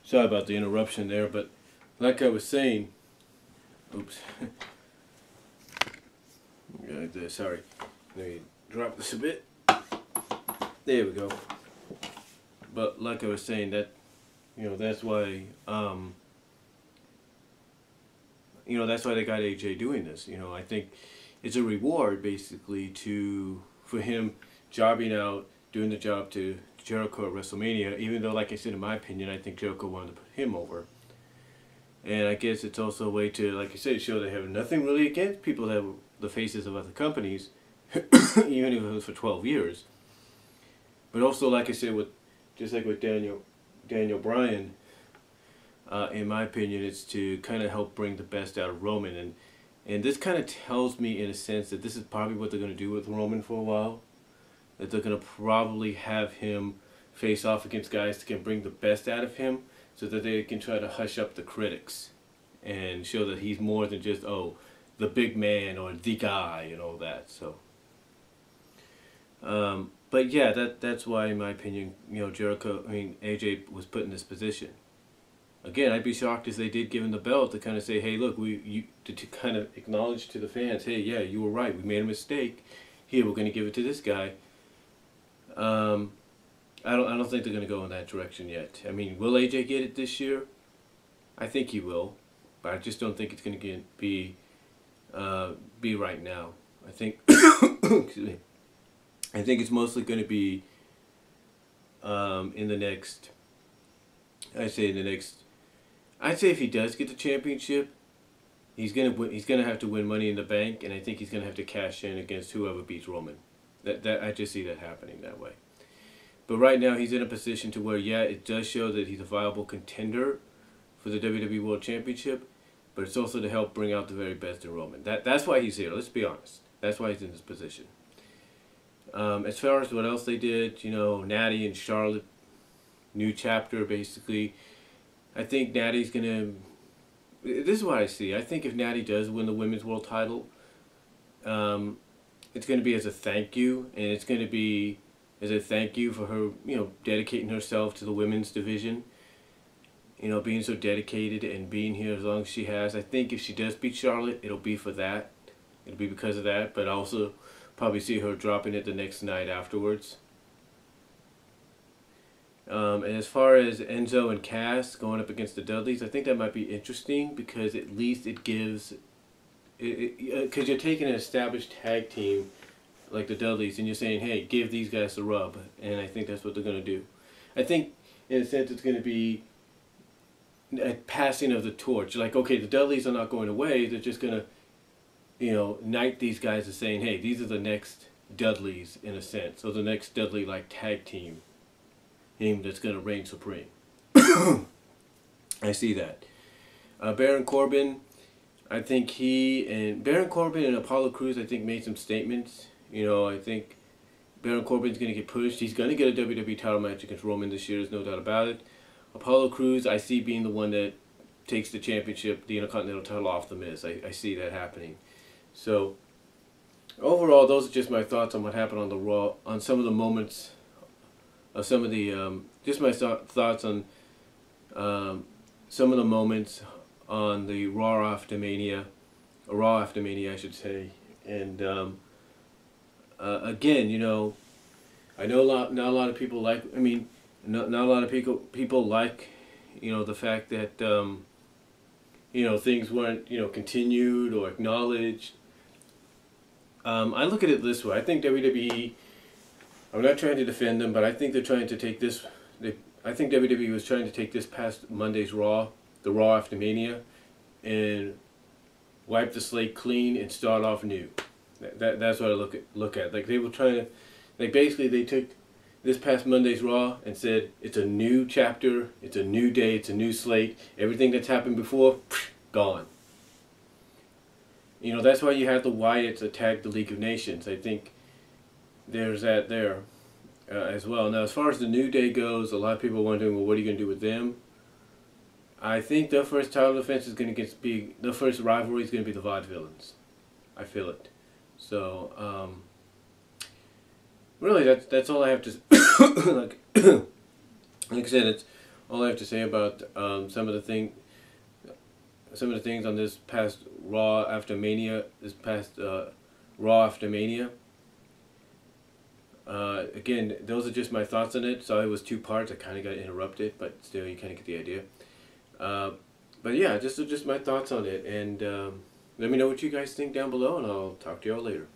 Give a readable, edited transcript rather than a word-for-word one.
Sorry about the interruption there, but like I was saying, oops. Sorry. Let me drop this a bit. There we go. But like I was saying, that that's why that's why they got AJ doing this. I think it's a reward basically for him jobbing out, doing the job to Jericho at WrestleMania, even though, like I said, in my opinion, I think Jericho wanted to put him over. And I guess it's also a way to, like I said, show they have nothing really against people that were the faces of other companies, even if it was for 12 years. But also, like I said, just like with Daniel Bryan, in my opinion, it's to kind of help bring the best out of Roman. And this kind of tells me, in a sense, that this is probably what they're going to do with Roman for a while. That they're going to probably have him face off against guys that can bring the best out of him, so that they can try to hush up the critics and show that he's more than just, oh, the big man or the guy and all that. So, but yeah, that's why, in my opinion, AJ was put in this position. Again, I'd be shocked if they did give him the belt to kind of say, hey, look, to kind of acknowledge to the fans, hey, yeah, you were right, we made a mistake. Here, we're going to give it to this guy. I don't think they're going to go in that direction yet. I mean, will AJ get it this year? I think he will, but I just don't think it's going to be right now. I think excuse me. I think it's mostly going to be in the next. I'd say if he does get the championship, he's gonna have to win Money in the Bank, and I think he's gonna have to cash in against whoever beats Roman. That I just see that happening that way. But right now he's in a position to where, yeah, it does show that he's a viable contender for the WWE World Championship, but it's also to help bring out the very best in Roman. That's why he's here. Let's be honest. That's why he's in this position. As far as what else they did, Natty and Charlotte, new chapter basically. I think Natty's gonna. This is what I see. I think if Natty does win the Women's World Title, it's going to be as a thank you, and it's going to be as a thank you for her, dedicating herself to the women's division. Being so dedicated and being here as long as she has. I think if she does beat Charlotte, it'll be for that. It'll be because of that, but also probably see her dropping it the next night afterwards. And as far as Enzo and Cass going up against the Dudleys, I think that might be interesting because at least it gives, because you're taking an established tag team like the Dudleys and you're saying, hey, give these guys the rub, and I think that's what they're going to do. I think in a sense it's going to be a passing of the torch. Like, okay, the Dudleys are not going away, they're just going to, knight these guys as saying, hey, these are the next Dudleys in a sense, or the next Dudley-like tag team that's going to reign supreme. I see that. Baron Corbin, I think Baron Corbin and Apollo Crews, I think, made some statements. I think Baron Corbin's going to get pushed. He's going to get a WWE title match against Roman this year, there's no doubt about it. Apollo Crews, I see being the one that takes the championship, the Intercontinental title off The Miz. I see that happening. So, overall, those are just my thoughts on what happened on the Raw, on some of the moments of some of the, just my thoughts on some of the moments on the Raw after Mania, I should say. And again, I know not a lot of people like. Not a lot of people like, the fact that things weren't continued or acknowledged. I look at it this way. I think WWE. I'm not trying to defend them, but I think they're trying to take this. I think WWE was trying to take this past Monday's Raw, the Raw after Mania, and wipe the slate clean and start off new. That's what I look at. Like they were trying to, basically they took this past Monday's Raw and said it's a new chapter, it's a new day, it's a new slate. Everything that's happened before, gone. That's why you have the Wyatts attack the League of Nations. I think there's that there as well. Now, as far as the New Day goes, a lot of people are wondering, well, what are you going to do with them? I think their first title defense is going to be, their first rivalry is going to be the Vaudevillains. I feel it. So, really, that's all I have to like I said, it's all I have to say about some of the things on this past Raw after Mania, Raw after Mania. Again, those are just my thoughts on it. So it was two parts. I kind of got interrupted, but still, you kind of get the idea. But yeah, just my thoughts on it, and let me know what you guys think down below, and I'll talk to y'all later.